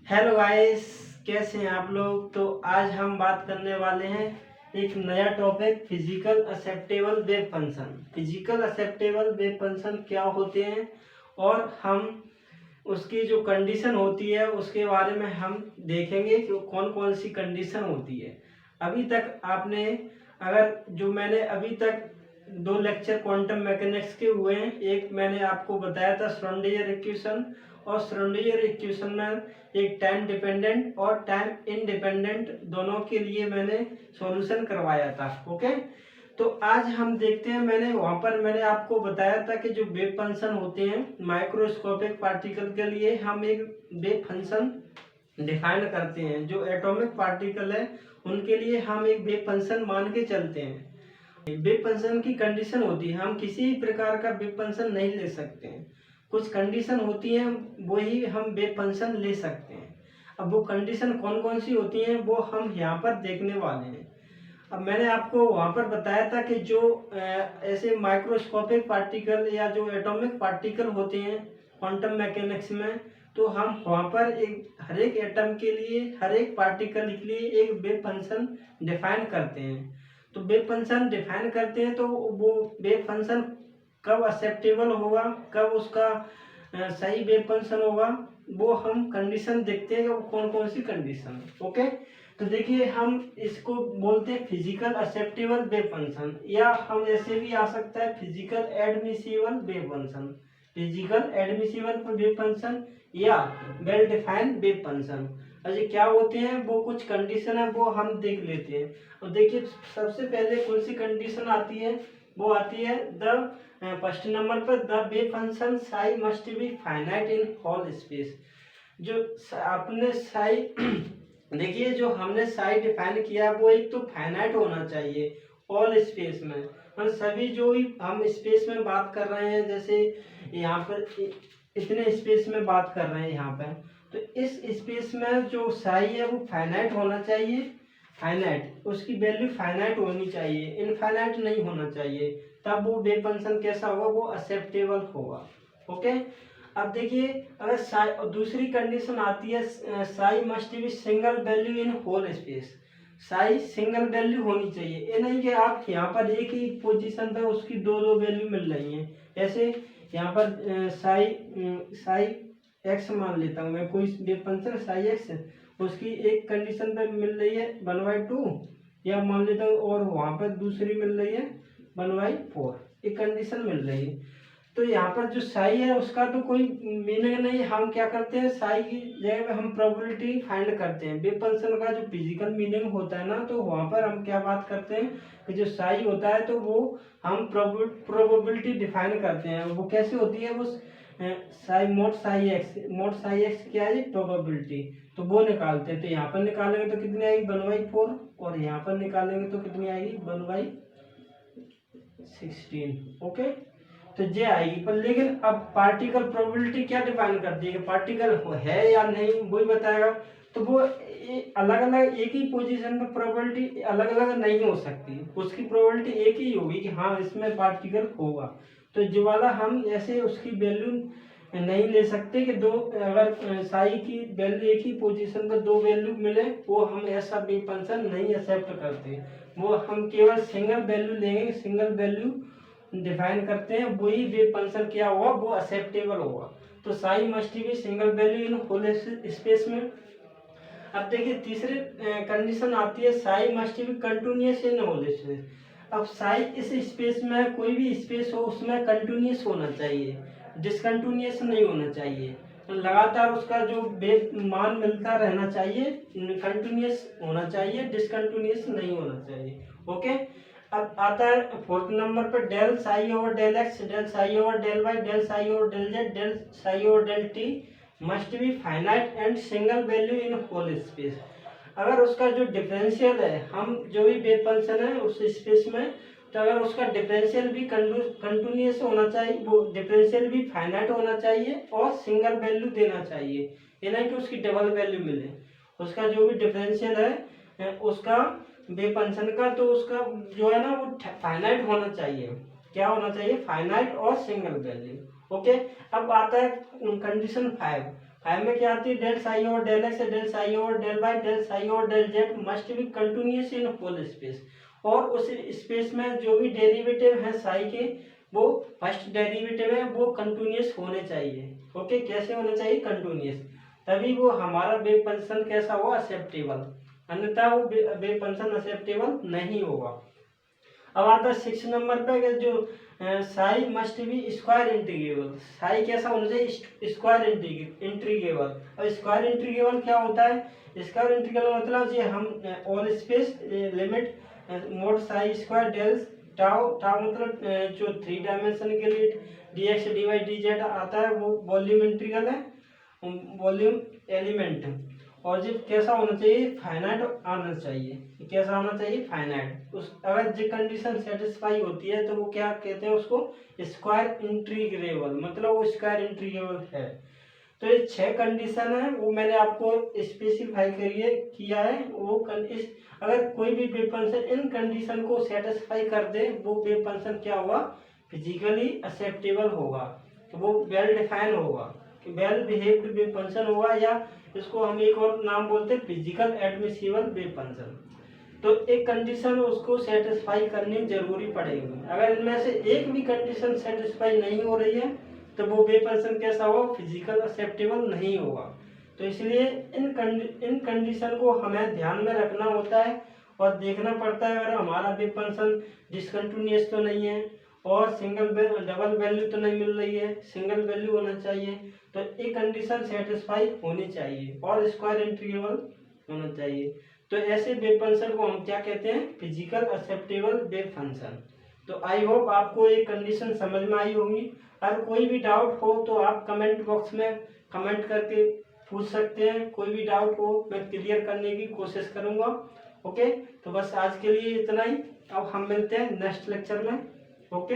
Hello guys, कैसे हैं आप लोग। तो आज हम बात करने वाले हैं एक नया topic, physical acceptable wave function. Physical acceptable wave function क्या होते हैं और हम उसकी जो कंडीशन होती है उसके बारे में हम देखेंगे कि कौन कौन सी कंडीशन होती है। अभी तक आपने मैंने अभी तक 2 लेक्चर क्वांटम मैकेनिक्स के हुए हैं। एक मैंने आपको बताया था श्रोडिंगर इक्वेशन, और श्रोडिंगर इक्वेशन में एक टाइम डिपेंडेंट और टाइम इंडिपेंडेंट दोनों के लिए मैंने सॉल्यूशन करवाया था। ओके, तो आज हम देखते हैं। मैंने आपको बताया था कि जो वेव फंक्शन होते हैं माइक्रोस्कोपिक पार्टिकल के लिए हम एक वेव फंक्शन डिफाइन करते हैं। जो एटॉमिक पार्टिकल है उनके लिए हम एक वेव फंक्शन मान के चलते हैं। वेव फंक्शन की कंडीशन होती है, हम किसी भी प्रकार का वेव फंक्शन नहीं ले सकते हैं। कुछ कंडीशन होती है वही हम वेव फंक्शन ले सकते हैं। अब वो कंडीशन कौन कौन सी होती हैं वो हम यहाँ पर देखने वाले हैं। अब मैंने आपको वहाँ पर बताया था कि जो ऐसे माइक्रोस्कोपिक पार्टिकल या जो एटॉमिक पार्टिकल होते हैं क्वांटम मैकेनिक्स में, तो हम वहाँ पर हर एक एटम के लिए, हर एक पार्टिकल के लिए एक वेव फंक्शन डिफाइन करते हैं। तो वेव फंक्शन डिफाइन करते हैं तो वो वेव फंक्शन कब एक्सेप्टेबल होगा, कब उसका सही वेव फंक्शन होगा, वो हम कंडीशन देखते हैं कि वो कौन कौन सी कंडीशन। ओके, तो देखिए हम इसको बोलते हैं फिजिकल एक्सेप्टेबल वेव फंक्शन, या हम ऐसे भी आ सकता है physical admissible wave function. Physical admissible wave function या वेल डिफाइंड वेव फंक्शन। अरे क्या होते हैं वो कुछ कंडीशन है वो हम देख लेते हैं। और देखिए सबसे पहले कौन सी कंडीशन आती है, वो आती है द फर्स्ट नंबर पर the wave function psi must be finite in whole space. जो आपने साई देखिए जो हमने साई डिफाइन किया वो एक तो फाइनाइट होना चाहिए ऑल स्पेस में। मतलब सभी जो भी हम स्पेस में बात कर रहे हैं, जैसे यहाँ पर इतने स्पेस में बात कर रहे हैं यहाँ पर, तो इस स्पेस में जो साई है वो फाइनाइट होना चाहिए। फाइनाइट, उसकी वैल्यू फाइनाइट होनी चाहिए, इनफाइनाइट नहीं होना चाहिए। तब वो वेव फंक्शन कैसा होगा, वो एक्सेप्टेबल होगा। ओके, अब देखिए अगर दूसरी कंडीशन आती है psi must be single value in whole space. Psi single value होनी चाहिए, ये नहीं कि आप यहाँ पर एक ही पोजीशन पे उसकी दो दो वैल्यू मिल रही हैं। ऐसे यहाँ पर साई एक्स मान लेता हूँ मैं, कोई वेव फंक्शन साई एक्स, उसकी एक कंडीशन पे मिल रही है 1/2, या मान लेता हूँ, और वहाँ पर दूसरी मिल रही है 1/4, एक कंडीशन मिल रही है। तो यहाँ पर जो साई है उसका तो कोई मीनिंग नहीं। हम क्या करते हैं, साई की जगह पे हम प्रोबेबिलिटी फाइंड करते हैं। वेव फंक्शन का जो फिजिकल मीनिंग होता है ना, तो वहाँ पर हम क्या बात करते हैं कि जो साई होता है तो वो हम प्रोबेबिलिटी डिफाइन करते हैं। वो कैसे होती है, वो साई मोड साई एक्स क्या है, प्रोबेबिलिटी। तो वो निकालते हैं। तो यहाँ पर निकालेंगे तो कितनी आएगी 1/4, और यहाँ पर निकालेंगे तो कितनी आएगी 1/16। ओके, तो ये आएगी। पर लेकिन अब पार्टिकल प्रोबेबिलिटी क्या डिफाइन करती है कि पार्टिकल है या नहीं, वही बताएगा। तो वो अलग अलग एक ही पोजीशन पे प्रोबेबिलिटी अलग अलग नहीं हो सकती, उसकी प्रोबेबिलिटी एक ही होगी कि हाँ इसमें पार्टिकल होगा। तो जो वाला हम ऐसे उसकी वैल्यू नहीं ले सकते कि दो, अगर साई की वैल्यू एक ही पोजीशन पर दो वैल्यू मिले, वो हम ऐसा वेव फंक्शन नहीं एक्सेप्ट करते। वो हम केवल सिंगल वैल्यू लेंगे, सिंगल वैल्यू डिफाइन करते हैं, वही वेव फंक्शन क्या होगा, वो एक्सेप्टेबल होगा। तो psi must be single value in whole space में। अब देखिए तीसरी कंडीशन आती है psi must be continuous in whole space. अब साई इस स्पेस में, कोई भी स्पेस हो उसमें कंटिन्यूअस होना चाहिए, डिसकंटिन्यूअस नहीं होना चाहिए। तो लगातार उसका जो वेव मान मिलता रहना चाहिए, कंटिन्यूअस होना चाहिए, डिसकंटिन्यूअस नहीं होना चाहिए। ओके, अब आता है फोर्थ नंबर पे del psi over del x, del psi over del y, del psi over del z, del psi over del t must be finite and single value in whole space. अगर उसका जो differential है, हम जो भी wave function है उस space में, तो अगर उसका डिफरेंशियल भी कंटिन्यूअस होना चाहिए, वो डिफरेंशियल भी फाइनाइट होना चाहिए और सिंगल वैल्यू देना चाहिए। ये नहीं कि उसकी डबल वैल्यू मिले। उसका जो भी डिफरेंशियल है उसका वेव फंक्शन का, तो उसका जो है ना वो फाइनाइट होना चाहिए। क्या होना चाहिए, फाइनाइट और सिंगल वैल्यू। ओके, अब आता है कंडीशन 5। फाइव में क्या आती है, डेल साई और डेल एक्स, डेल साई और डेल वाई, डेल साई और del z must be continuous in whole space. और उस स्पेस में जो भी डेरिवेटिव है साई के, वो फर्स्ट डेरिवेटिव है वो कंटिन्यूअस होने चाहिए। ओके, कैसे होने चाहिए, कंटिन्यूअस, तभी वो हमारा वेव फंक्शन कैसा होगा, एक्सेप्टेबल, अन्यथा वो वेव फंक्शन एक्सेप्टेबल नहीं होगा। अब आता है 6 नंबर पे कि जो psi must be square integrable. Psi कैसा होना चाहिए, स्क्वायर इंटीग्रेबल। अब स्क्वायर इंटीग्रेबल क्या होता है, स्क्वायर इंटीग्रेबल मतलब जी हम all space limit mod psi square del tau, tau मतलब जो 3 डायमेंशन के लिए dx dy dz आता है वो वॉल्यूम इंटीग्रल है, वॉल्यूम एलिमेंट। और जब कैसा होना चाहिए, फाइनाइट आना चाहिए, कैसा होना चाहिए, फाइनाइट। उस अगर जो कंडीशन सेटिस्फाई होती है तो वो क्या कहते हैं, उसको स्क्वायर इंटीग्रेबल, मतलब वो स्क्वायर इंटीग्रेबल है। तो ये 6 कंडीशन है, वो मैंने आपको स्पेसिफाई करिए किया है। वो अगर कोई भी वेव फंक्शन इन कंडीशन को सेटिस्फाई कर दे, वो वेव फंक्शन क्या होगा, फिजिकली एक्सेप्टेबल होगा, तो वो वेल डिफाइन होगा, वेल बिहेव्ड वेव फंक्शन होगा, या इसको हम एक और नाम बोलते हैं फिजिकल एडमिसिबल वेव फंक्शन। तो एक कंडीशन उसको सेटिस्फाई करनी जरूरी पड़ेगी। अगर इनमें से एक भी कंडीशन सेटिस्फाई नहीं हो रही है तो वो वेव फंक्शन कैसा होगा, फिजिकल एक्सेप्टेबल नहीं होगा। तो इसलिए इन कंडीशन को हमें ध्यान में रखना होता है और देखना पड़ता है अगर हमारा वेव फंक्शन डिसकंटिन्यूअस तो नहीं है और डबल वैल्यू तो नहीं मिल रही है, सिंगल वैल्यू होना चाहिए। तो एक कंडीशन सेटिस्फाई होनी चाहिए और स्क्वायर इंटीग्रेबल होना चाहिए। तो ऐसे वेव फंक्शन को हम क्या कहते हैं, फिजिकल एक्सेप्टेबल वेव फंक्शन। तो आई होप आपको ये कंडीशन समझ में आई होगी। अगर कोई भी डाउट हो तो आप कमेंट बॉक्स में कमेंट करके पूछ सकते हैं, कोई भी डाउट हो मैं क्लियर करने की कोशिश करूंगा। ओके, तो बस आज के लिए इतना ही। अब हम मिलते हैं नेक्स्ट लेक्चर में। ओके।